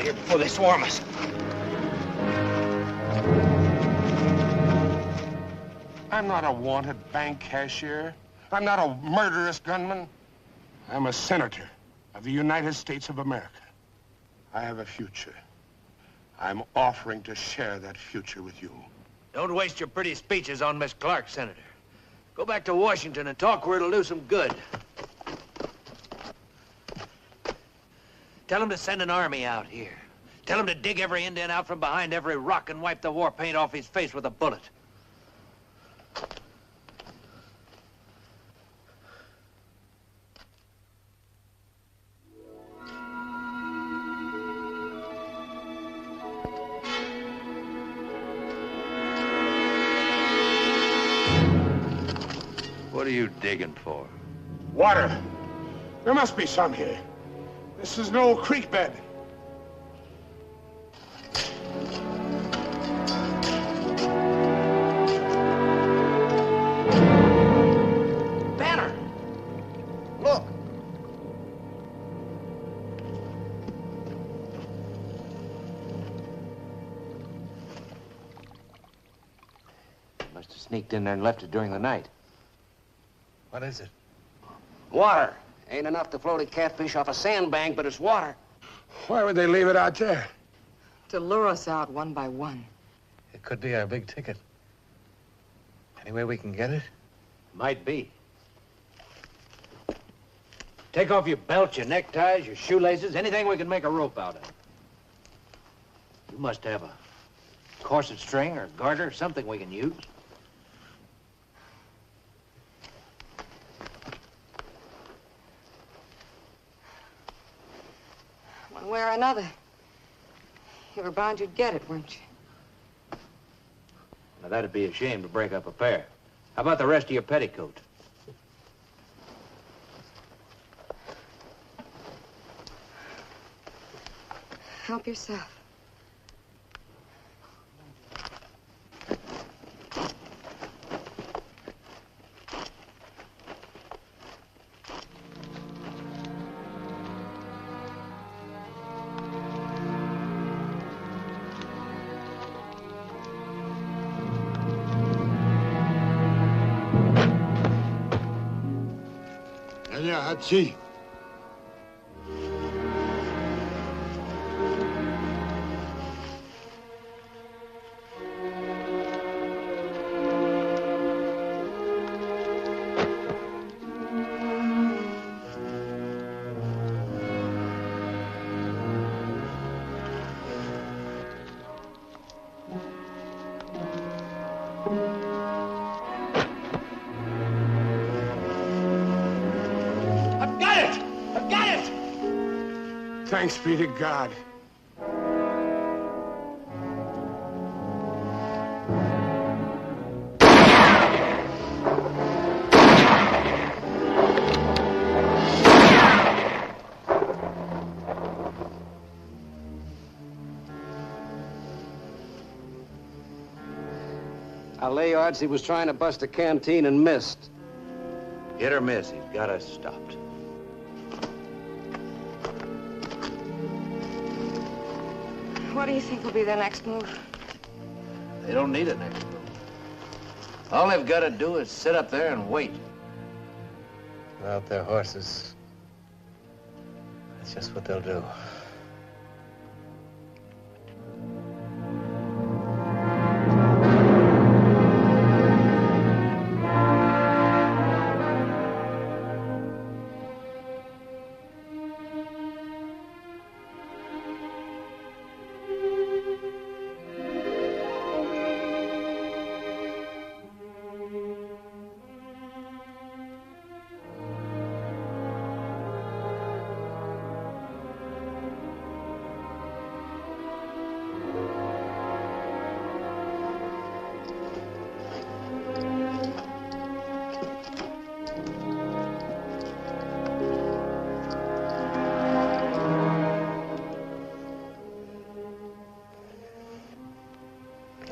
Before they swarm us. I'm not a wanted bank cashier. I'm not a murderous gunman. I'm a senator of the United States of America. I have a future. I'm offering to share that future with you. Don't waste your pretty speeches on Miss Clark, Senator. Go back to Washington and talk where it'll do some good. Tell them to send an army out here. Tell them to dig every Indian out from behind every rock and wipe the war paint off his face with a bullet. What are you digging for? Water. There must be some here. This is an old creek bed. Banner! Look! Must have sneaked in there and left it during the night. What is it? Water. Ain't enough to float a catfish off a sandbank, but it's water. Why would they leave it out there? To lure us out one by one. It could be our big ticket. Any way we can get it? Might be. Take off your belt, your neckties, your shoelaces, anything we can make a rope out of. You must have a corset string or garter, something we can use. One way or another. You were bound you'd get it, weren't you? Now, that'd be a shame to break up a pair. How about the rest of your petticoat? Help yourself. Apache. Thanks be to God. I'll lay odds he was trying to bust a canteen and missed. Hit or miss, he's got us stopped. What do you think will be their next move? They don't need it next move. All they've got to do is sit up there and wait. Without their horses, that's just what they'll do.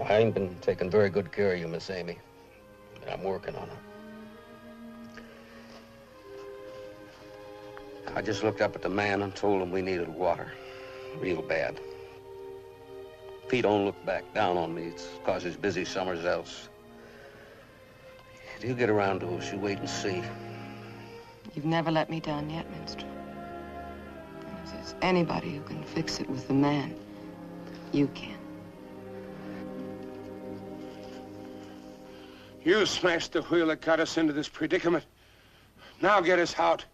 I ain't been taking very good care of you, Miss Amy. But I'm working on it. I just looked up at the man and told him we needed water. Real bad. If he don't look back down on me, it's 'cause he's busy somewhere else. If you get around to us, you wait and see. You've never let me down yet, Minstrel. And if there's anybody who can fix it with the man, you can. You smashed the wheel that got us into this predicament. Now get us out.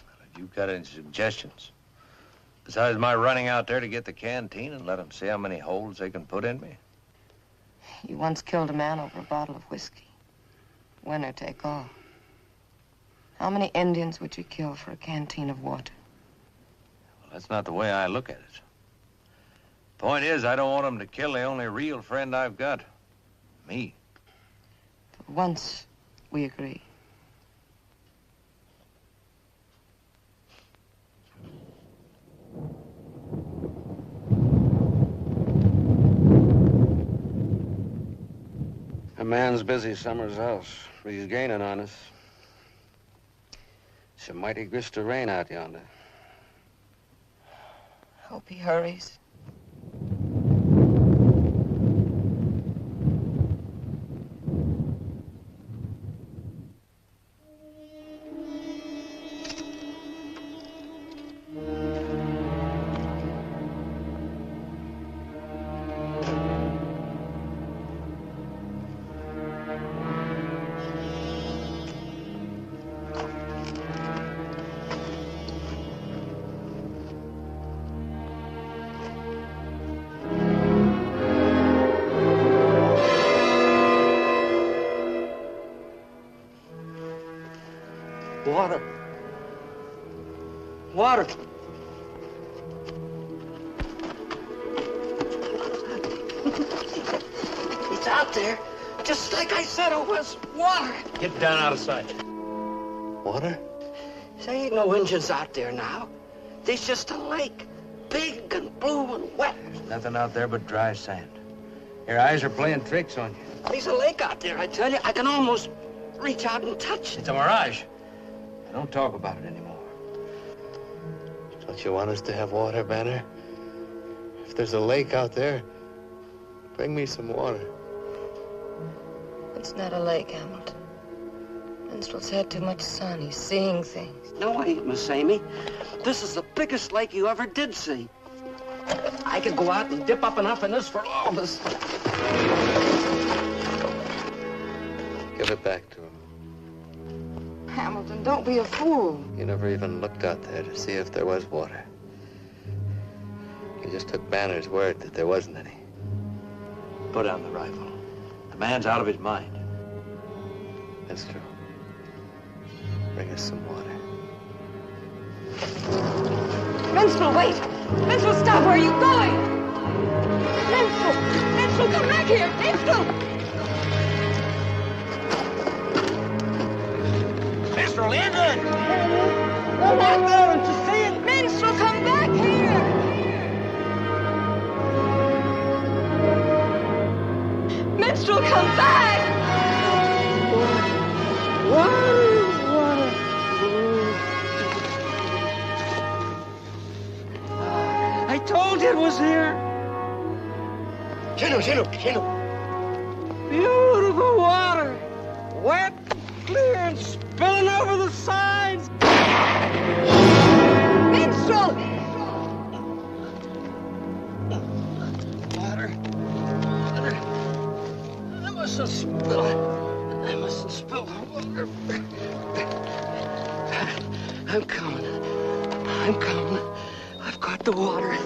Have you got any suggestions? Besides my running out there to get the canteen and let them see how many holes they can put in me? You once killed a man over a bottle of whiskey. Winner take all. How many Indians would you kill for a canteen of water? Well, that's not the way I look at it. Point is, I don't want them to kill the only real friend I've got. Me. For once, we agree. A man's busy summer's house, but he's gaining on us. It's a mighty grist of rain out yonder. Hope he hurries. Water. Water. It's out there, just like I said it was. Water. Get down out of sight. Water? There ain't no engines out there now. There's just a lake, big and blue and wet. There's nothing out there but dry sand. Your eyes are playing tricks on you. There's a lake out there, I tell you. I can almost reach out and touch it. It's a mirage. Don't talk about it anymore. Don't you want us to have water, Banner? If there's a lake out there, bring me some water. It's not a lake, Hamilton. Minstrel's had too much sun. He's seeing things. No, I ain't, Miss Amy. This is the biggest lake you ever did see. I could go out and dip up enough in this for all of us. Give it back to him. Hamilton, don't be a fool. You never even looked out there to see if there was water. You just took Banner's word that there wasn't any. Put down the rifle. The man's out of his mind. That's true. Bring us some water. Minstrel, wait! Minstrel, stop! Where are you going? Minstrel! Minstrel, come back here! Minstrel! Minstrel, England! Go back there and to see it. Minstrel, come back here! Minstrel, come back! Water, I told you it was here. Beautiful water. Wet, clear, and spilling over the sides. Minstrel! Water. I must have spilled water. I'm coming. I've got the water.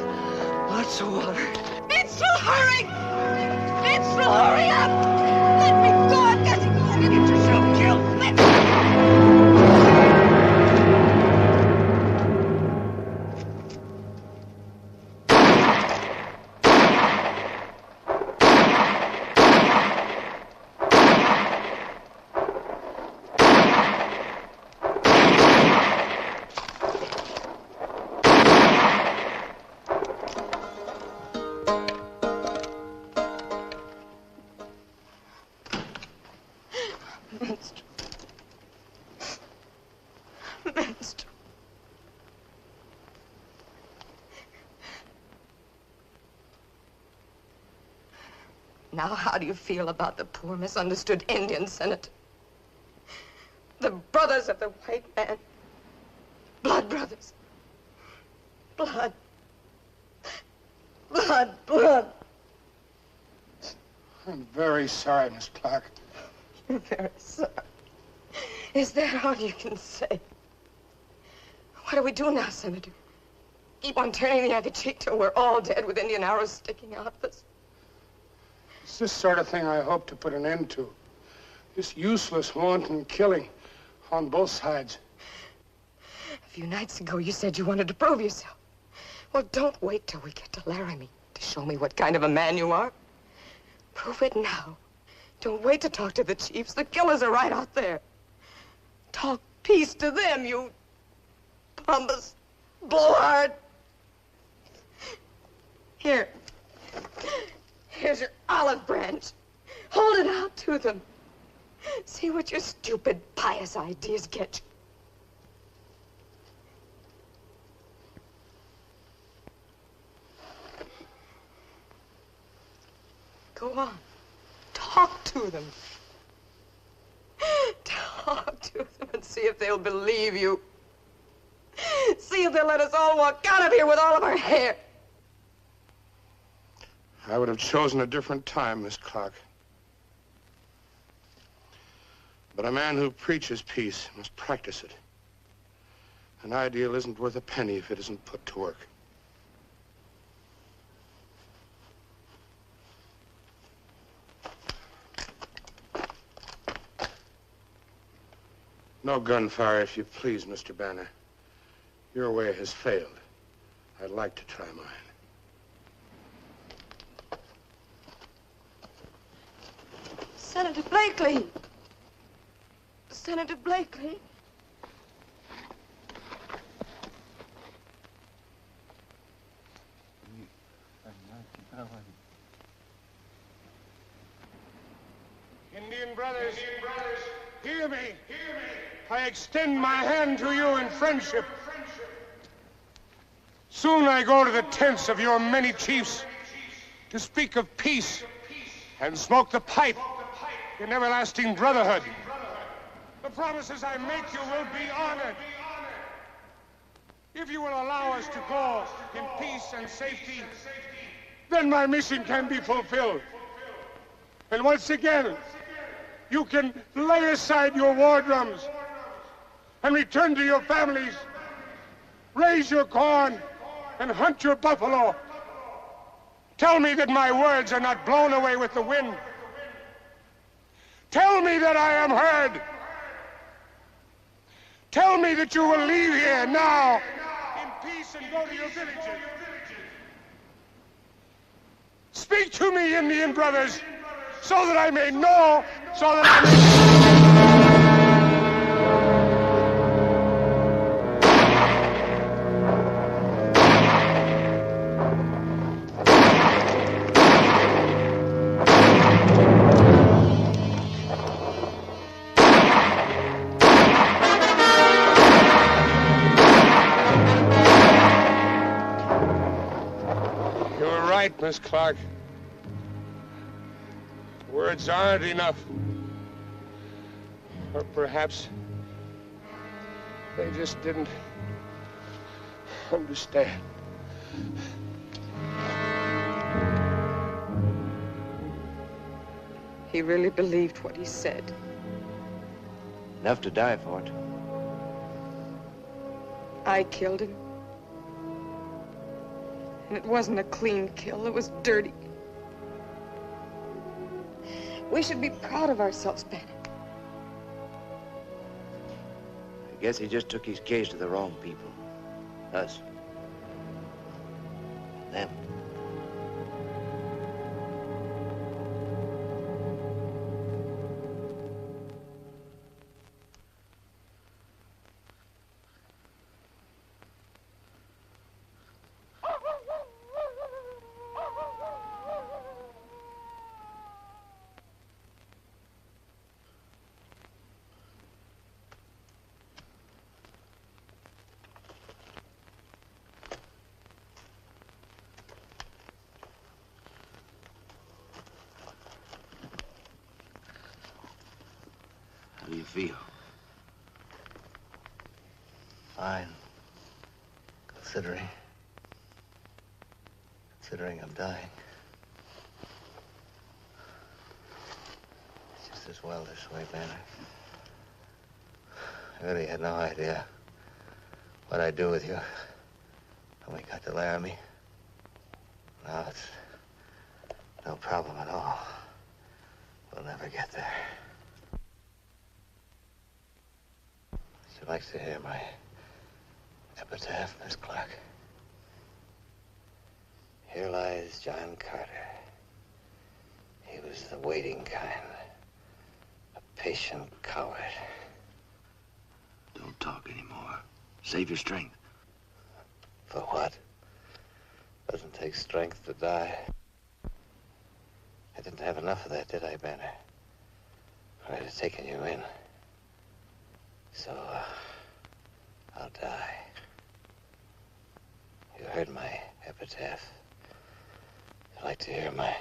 Lots of water. Minstrel, hurry! Minstrel, hurry up! Let me go! I've got to go! Get yourself killed! Now, how do you feel about the poor, misunderstood Indian, Senator? The brothers of the white man. Blood brothers. Blood. Blood, blood. I'm very sorry, Miss Clark. You're very sorry. Is that all you can say? What do we do now, Senator? Keep on turning the other cheek till we're all dead with Indian arrows sticking out of us? It's this sort of thing I hope to put an end to. This useless, wanton killing on both sides. A few nights ago, you said you wanted to prove yourself. Well, don't wait till we get to Laramie to show me what kind of a man you are. Prove it now. Don't wait to talk to the chiefs. The killers are right out there. Talk peace to them, you pompous blowhard. Here. Here's your olive branch. Hold it out to them. See what your stupid, pious ideas get you. Go on. Talk to them. Talk to them and see if they'll believe you. See if they'll let us all walk out of here with all of our hair. I would have chosen a different time, Miss Clark. But a man who preaches peace must practice it. An ideal isn't worth a penny if it isn't put to work. No gunfire, if you please, Mr. Banner. Your way has failed. I'd like to try mine. Senator Blakely! Senator Blakely! Indian brothers, hear me. I extend my hand to you in friendship. Soon I go to the tents of your many chiefs to speak of peace and smoke the pipe in everlasting brotherhood. The promises I make you will be honored. If you will allow us to go in peace and safety, then my mission can be fulfilled. And once again, you can lay aside your war drums and return to your families, raise your corn, and hunt your buffalo. Tell me that my words are not blown away with the wind. Tell me that I am heard. Tell me that you will leave here now in peace and go to your villages. Speak to me, Indian brothers, so that I may know, so that I may... Miss Clark. Words aren't enough. Or perhaps they just didn't understand. He really believed what he said. Enough to die for it. I killed him. And it wasn't a clean kill, it was dirty. We should be proud of ourselves, Banner. I guess he just took his case to the wrong people. Us. Them. you feel? Fine. Considering I'm dying. It's just as well this way, Banner. I really had no idea what I'd do with you when we got to Laramie. Now it's no problem at all. We'll never get there. She likes to hear my epitaph, Miss Clark. Here lies John Carter. He was the waiting kind. A patient coward. Don't talk anymore. Save your strength. For what? Doesn't take strength to die. I didn't have enough of that, did I, Banner? I'd have taken you in. So, I'll die. You heard my epitaph. You'd like to hear my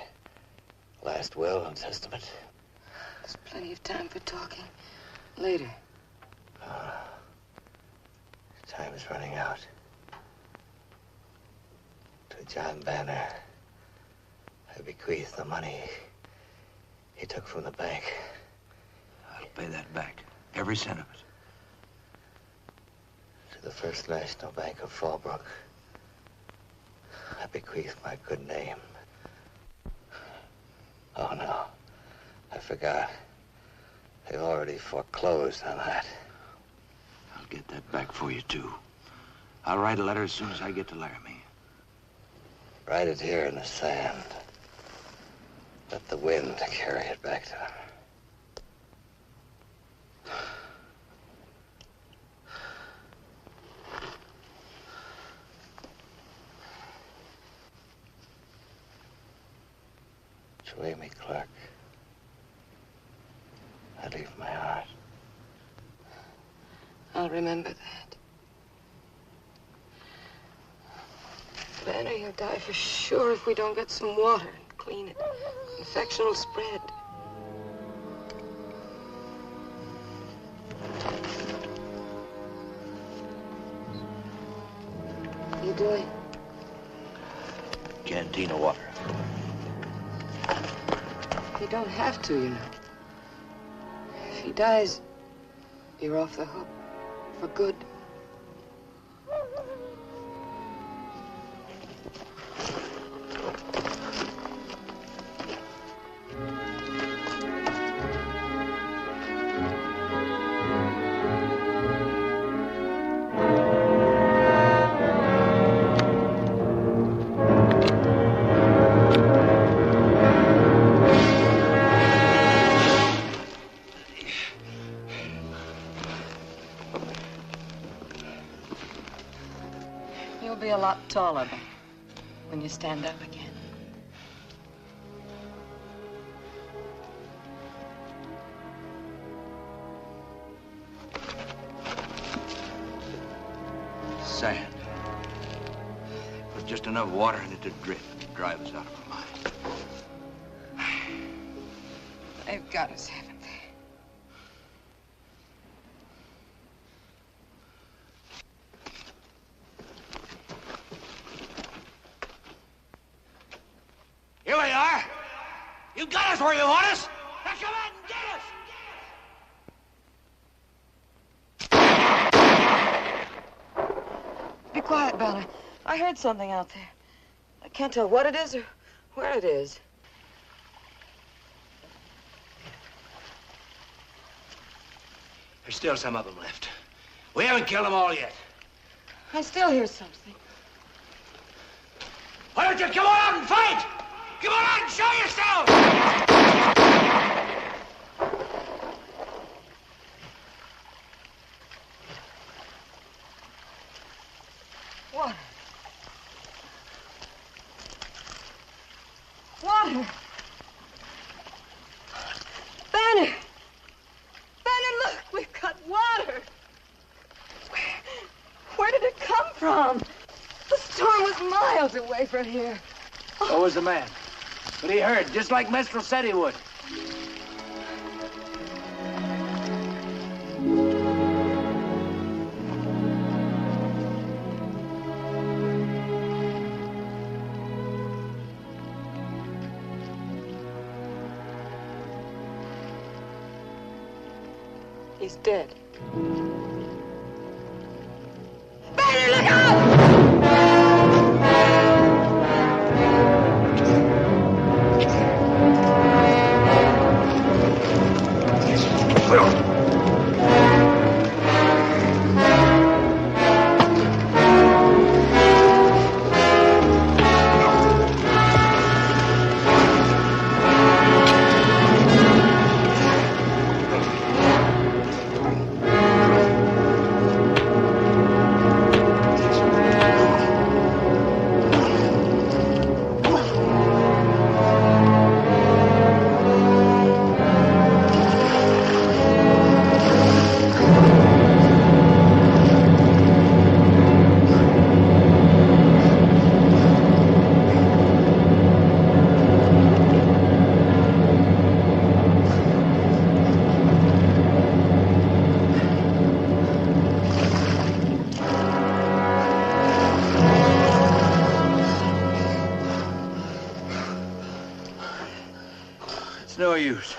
last will and testament? There's plenty of time for talking. Later. Time is running out. To John Banner, I bequeath the money he took from the bank. I'll pay that back. Every cent of it. To the First National Bank of Fallbrook, I bequeath my good name. Oh, no. I forgot. They've already foreclosed on that. I'll get that back for you, too. I'll write a letter as soon as I get to Laramie. Write it here in the sand. Let the wind carry it back to him. Betray me, Clark. I leave my heart. I'll remember that. Banner, you'll die for sure if we don't get some water and clean it. Infection will spread. What are you doing? Canteen of water. You don't have to, you know. If he dies, you're off the hook. For good. You'll be a lot taller then, when you stand up again. Sand. Put just enough water in it to drift. Drive us out of our minds. They've got us, haven't they? Here we are. You got us where you want us. Now come out and get us. Be quiet, Banner. I heard something out there. I can't tell what it is or where it is. There's still some of them left. We haven't killed them all yet. I still hear something. Why don't you come on out and fight? Come on out and show yourself! Water. Water. Banner! Banner, look! We've got water! Where did it come from? The storm was miles away from here. So was the man. But he heard, just like Mestral said he would. He's dead. Benny, look out! It's no use.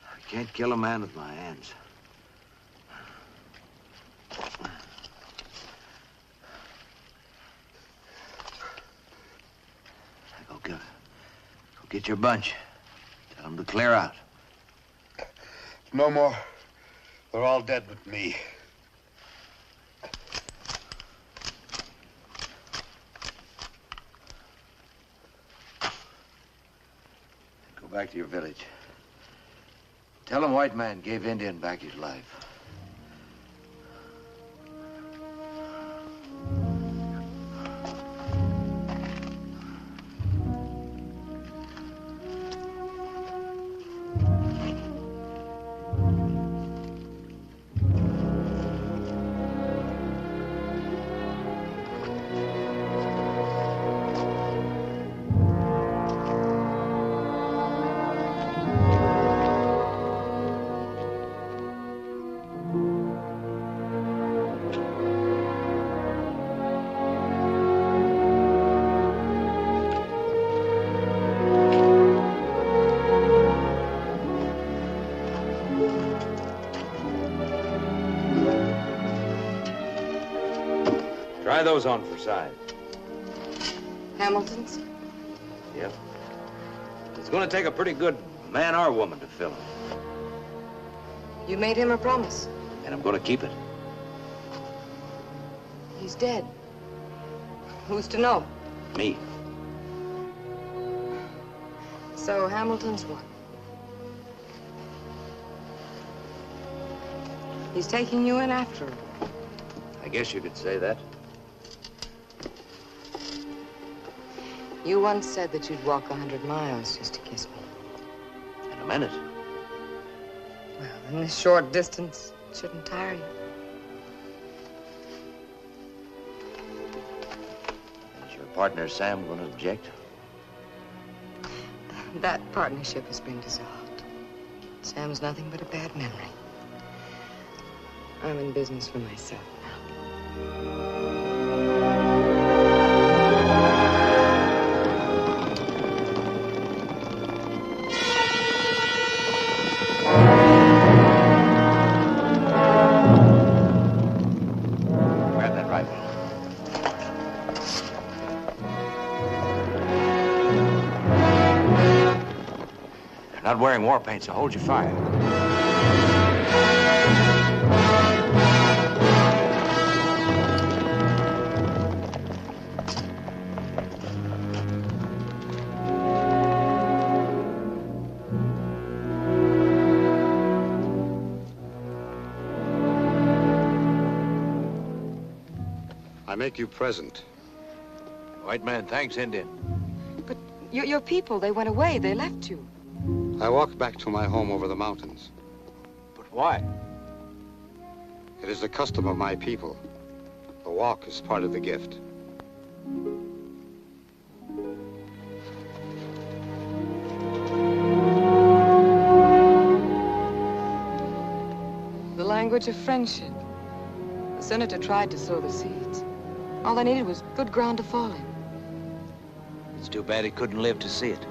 I can't kill a man with my hands. Go get your bunch. Tell them to clear out. No more. They're all dead but me. Go back to your village. Tell them white man gave Indian back his life. Try those on for size. Hamilton's? Yep. It's going to take a pretty good man or woman to fill them. You made him a promise. And I'm going to keep it. He's dead. Who's to know? Me. So Hamilton's won. He's taking you in after all. I guess you could say that. You once said that you'd walk 100 miles just to kiss me. In a minute. Well, in this short distance, it shouldn't tire you. Is your partner, Sam, going to object? That partnership has been dissolved. Sam's nothing but a bad memory. I'm in business for myself now. Not wearing war paint, so hold your fire. I make you present. White man thanks Indian. But your people, they went away. They left you. I walk back to my home over the mountains. But why? It is the custom of my people. The walk is part of the gift. The language of friendship. The senator tried to sow the seeds. All they needed was good ground to fall in. It's too bad he couldn't live to see it.